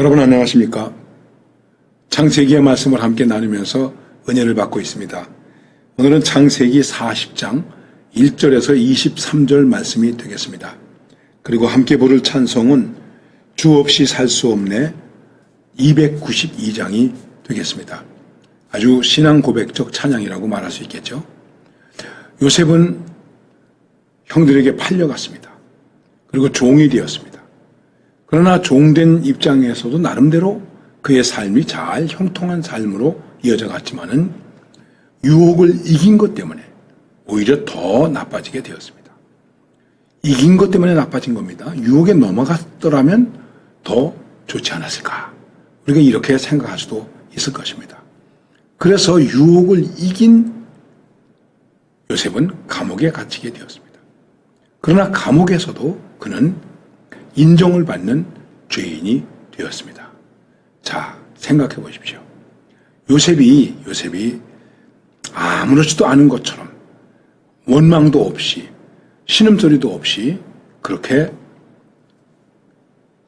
여러분 안녕하십니까? 창세기의 말씀을 함께 나누면서 은혜를 받고 있습니다. 오늘은 창세기 40장 1절에서 23절 말씀이 되겠습니다. 그리고 함께 부를 찬송은 주 없이 살 수 없네 292장이 되겠습니다. 아주 신앙 고백적 찬양이라고 말할 수 있겠죠. 요셉은 형들에게 팔려갔습니다. 그리고 종이 되었습니다. 그러나 종된 입장에서도 나름대로 그의 삶이 잘 형통한 삶으로 이어져 갔지만은 유혹을 이긴 것 때문에 오히려 더 나빠지게 되었습니다. 이긴 것 때문에 나빠진 겁니다. 유혹에 넘어갔더라면 더 좋지 않았을까? 우리가 이렇게 생각할 수도 있을 것입니다. 그래서 유혹을 이긴 요셉은 감옥에 갇히게 되었습니다. 그러나 감옥에서도 그는 인정을 받는 죄인이 되었습니다. 자, 생각해 보십시오. 요셉이 아무렇지도 않은 것처럼 원망도 없이 신음소리도 없이 그렇게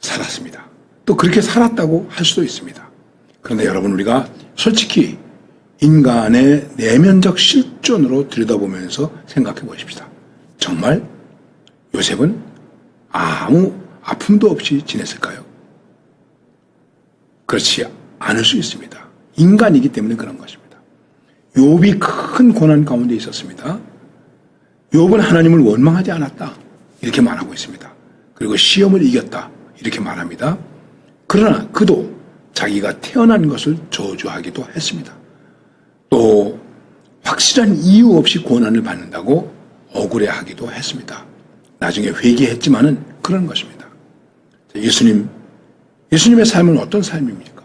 살았습니다. 또 그렇게 살았다고 할 수도 있습니다. 그런데 여러분, 우리가 솔직히 인간의 내면적 실존으로 들여다보면서 생각해 보십시다. 정말 요셉은 아무 아픔도 없이 지냈을까요? 그렇지 않을 수 있습니다. 인간이기 때문에 그런 것입니다. 욥이 큰 고난 가운데 있었습니다. 욥은 하나님을 원망하지 않았다 이렇게 말하고 있습니다. 그리고 시험을 이겼다 이렇게 말합니다. 그러나 그도 자기가 태어난 것을 저주하기도 했습니다. 또 확실한 이유 없이 고난을 받는다고 억울해하기도 했습니다. 나중에 회개했지만은 그런 것입니다. 예수님의 삶은 어떤 삶입니까?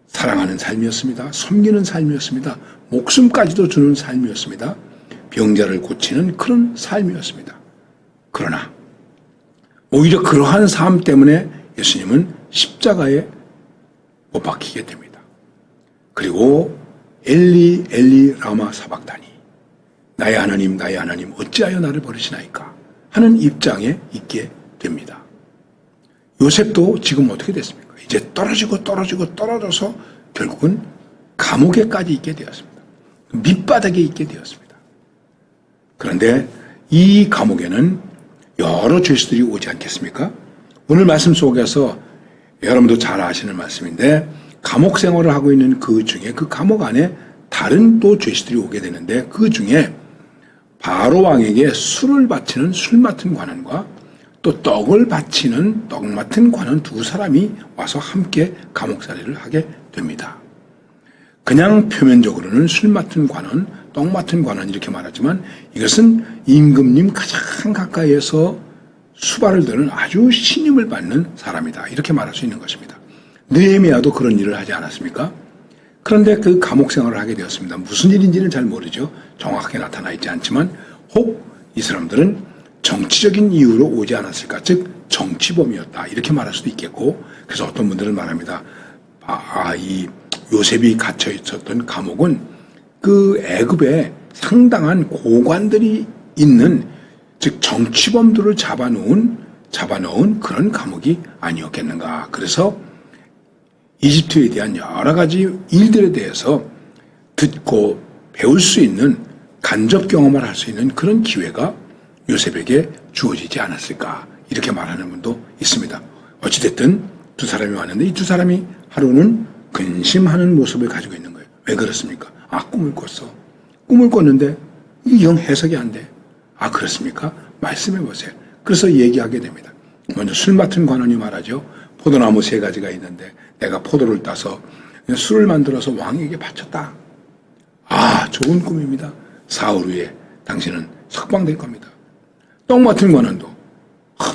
사랑하는 삶이었습니다. 섬기는 삶이었습니다. 목숨까지도 주는 삶이었습니다. 병자를 고치는 그런 삶이었습니다. 그러나 오히려 그러한 삶 때문에 예수님은 십자가에 못 박히게 됩니다. 그리고 엘리 엘리 라마 사박다니, 나의 하나님 어찌하여 나를 버리시나이까 하는 입장에 있게 됩니다. 요셉도 지금 어떻게 됐습니까? 이제 떨어져서 결국은 감옥에까지 있게 되었습니다. 밑바닥에 있게 되었습니다. 그런데 이 감옥에는 여러 죄수들이 오지 않겠습니까? 오늘 말씀 속에서 여러분도 잘 아시는 말씀인데, 감옥 생활을 하고 있는 그 중에 그 감옥 안에 다른 또 죄수들이 오게 되는데, 그 중에 바로 왕에게 술을 바치는 술 맡은 관원과 또 떡을 바치는 떡 맡은 관원 두 사람이 와서 함께 감옥살이를 하게 됩니다. 그냥 표면적으로는 술 맡은 관원, 떡 맡은 관원 이렇게 말하지만 이것은 임금님 가장 가까이에서 수발을 드는 아주 신임을 받는 사람이다 이렇게 말할 수 있는 것입니다. 느헤미야도 그런 일을 하지 않았습니까? 그런데 그 감옥 생활을 하게 되었습니다. 무슨 일인지는 잘 모르죠. 정확하게 나타나 있지 않지만 혹 이 사람들은 정치적인 이유로 오지 않았을까? 즉 정치범이었다 이렇게 말할 수도 있겠고, 그래서 어떤 분들은 말합니다. 이 요셉이 갇혀 있었던 감옥은 그 애굽에 상당한 고관들이 있는, 즉 정치범들을 잡아넣은 그런 감옥이 아니었겠는가. 그래서 이집트에 대한 여러 가지 일들에 대해서 듣고 배울 수 있는, 간접 경험을 할 수 있는 그런 기회가 요셉에게 주어지지 않았을까 이렇게 말하는 분도 있습니다. 어찌됐든 두 사람이 왔는데 이 두 사람이 하루는 근심하는 모습을 가지고 있는 거예요. 왜 그렇습니까? 꿈을 꿨어. 꿈을 꿨는데 이게 영 해석이 안 돼. 그렇습니까? 말씀해 보세요. 그래서 얘기하게 됩니다. 먼저 술 맡은 관원이 말하죠. 포도나무 3가지가 있는데 내가 포도를 따서 술을 만들어서 왕에게 바쳤다. 좋은 꿈입니다. 사흘 후에 당신은 석방될 겁니다. 떡 맡은 관원도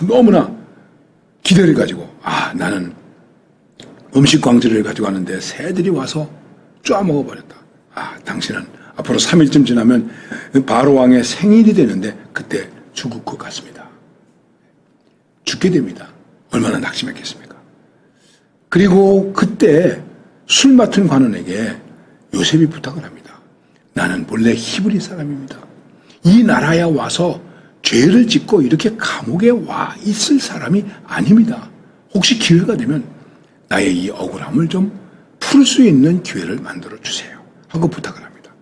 너무나 기대를 가지고 나는 음식 광주를 가지고 왔는데 새들이 와서 쫙 먹어버렸다. 당신은 앞으로 3일쯤 지나면 바로 왕의 생일이 되는데 그때 죽을 것 같습니다. 죽게 됩니다. 얼마나 낙심했겠습니까? 그리고 그때 술 맡은 관원에게 요셉이 부탁을 합니다. 나는 본래 히브리 사람입니다. 이 나라에 와서 죄를 짓고 이렇게 감옥에 와 있을 사람이 아닙니다. 혹시 기회가 되면 나의 이 억울함을 좀 풀 수 있는 기회를 만들어 주세요 하고 부탁을 합니다.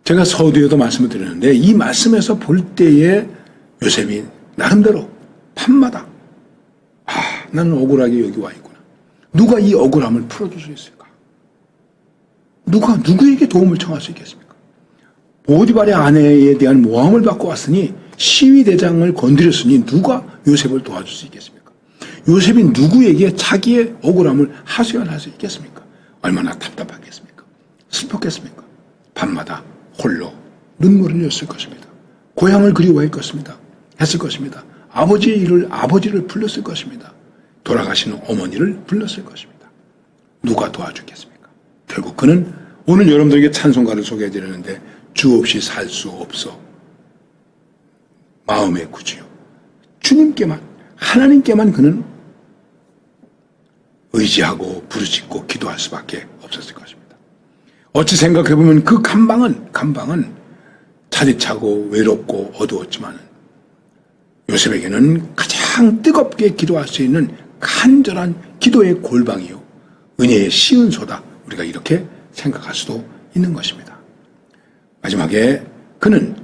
제가 서두에도 말씀을 드렸는데 이 말씀에서 볼 때에 요셉이 나름대로 밤마다 나는 억울하게 여기 와 있구나. 누가 이 억울함을 풀어줄 수 있을까? 누가 누구에게 도움을 청할 수 있겠습니까? 보디발의 아내에 대한 모함을 받고 왔으니 시위대장을 건드렸으니 누가 요셉을 도와줄 수 있겠습니까? 요셉이 누구에게 자기의 억울함을 하소연할 수 있겠습니까? 얼마나 답답하겠습니까? 슬펐겠습니까? 밤마다 홀로 눈물을 흘렸을 것입니다. 고향을 그리워했을 것입니다. 아버지를 불렀을 것입니다. 돌아가시는 어머니를 불렀을 것입니다. 누가 도와주겠습니까? 결국 그는 오늘 여러분들에게 찬송가를 소개해드렸는데 주 없이 살 수 없어 마음의 구주요. 주님께만 하나님께만 그는 의지하고 부르짖고 기도할 수밖에 없었을 것입니다. 어찌 생각해보면 그 감방은 차디차고 외롭고 어두웠지만 요셉에게는 가장 뜨겁게 기도할 수 있는 간절한 기도의 골방이요 은혜의 시은소다. 우리가 이렇게 생각할 수도 있는 것입니다. 마지막에 그는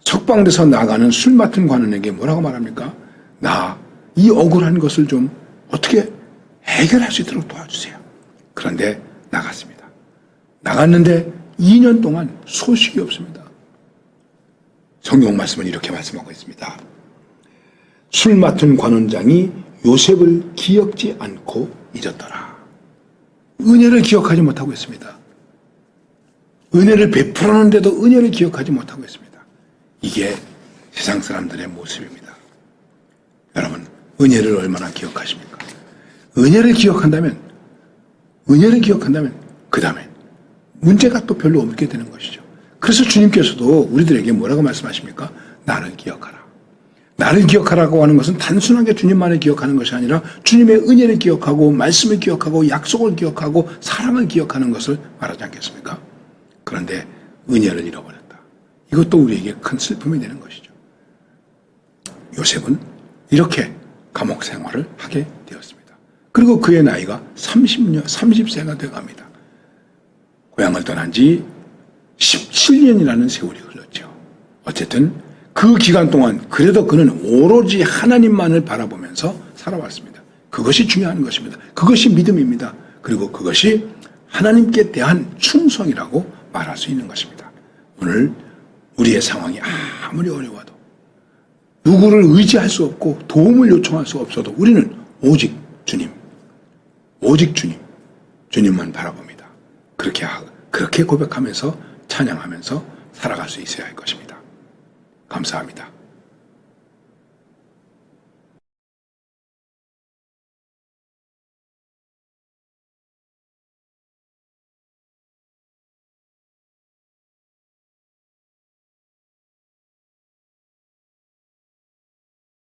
석방돼서 나가는 술 맡은 관원에게 뭐라고 말합니까? 나 이 억울한 것을 좀 어떻게 해결할 수 있도록 도와주세요. 그런데 나갔습니다. 나갔는데 2년 동안 소식이 없습니다. 성경 말씀은 이렇게 말씀하고 있습니다. 술 맡은 관원장이 요셉을 기억지 않고 잊었더라. 은혜를 기억하지 못하고 있습니다. 은혜를 베풀었는데도 은혜를 기억하지 못하고 있습니다. 이게 세상 사람들의 모습입니다. 여러분, 은혜를 얼마나 기억하십니까? 은혜를 기억한다면 그 다음에 문제가 또 별로 없게 되는 것이죠. 그래서 주님께서도 우리들에게 뭐라고 말씀하십니까? 나를 기억하라. 나를 기억하라고 하는 것은 단순하게 주님만을 기억하는 것이 아니라 주님의 은혜를 기억하고 말씀을 기억하고 약속을 기억하고 사랑을 기억하는 것을 말하지 않겠습니까? 그런데 은혜를 잃어버렸다. 이것도 우리에게 큰 슬픔이 되는 것이죠. 요셉은 이렇게 감옥 생활을 하게 되었습니다. 그리고 그의 나이가 30세가 되어갑니다. 고향을 떠난 지 17년이라는 세월이 흘렀죠. 어쨌든 그 기간 동안 그래도 그는 오로지 하나님만을 바라보면서 살아왔습니다. 그것이 중요한 것입니다. 그것이 믿음입니다. 그리고 그것이 하나님께 대한 충성이라고 말할 수 있는 것입니다. 오늘 우리의 상황이 아무리 어려워도 누구를 의지할 수 없고 도움을 요청할 수 없어도 우리는 오직 주님만 바라봅니다. 그렇게 고백하면서 찬양하면서 살아갈 수 있어야 할 것입니다. 감사합니다.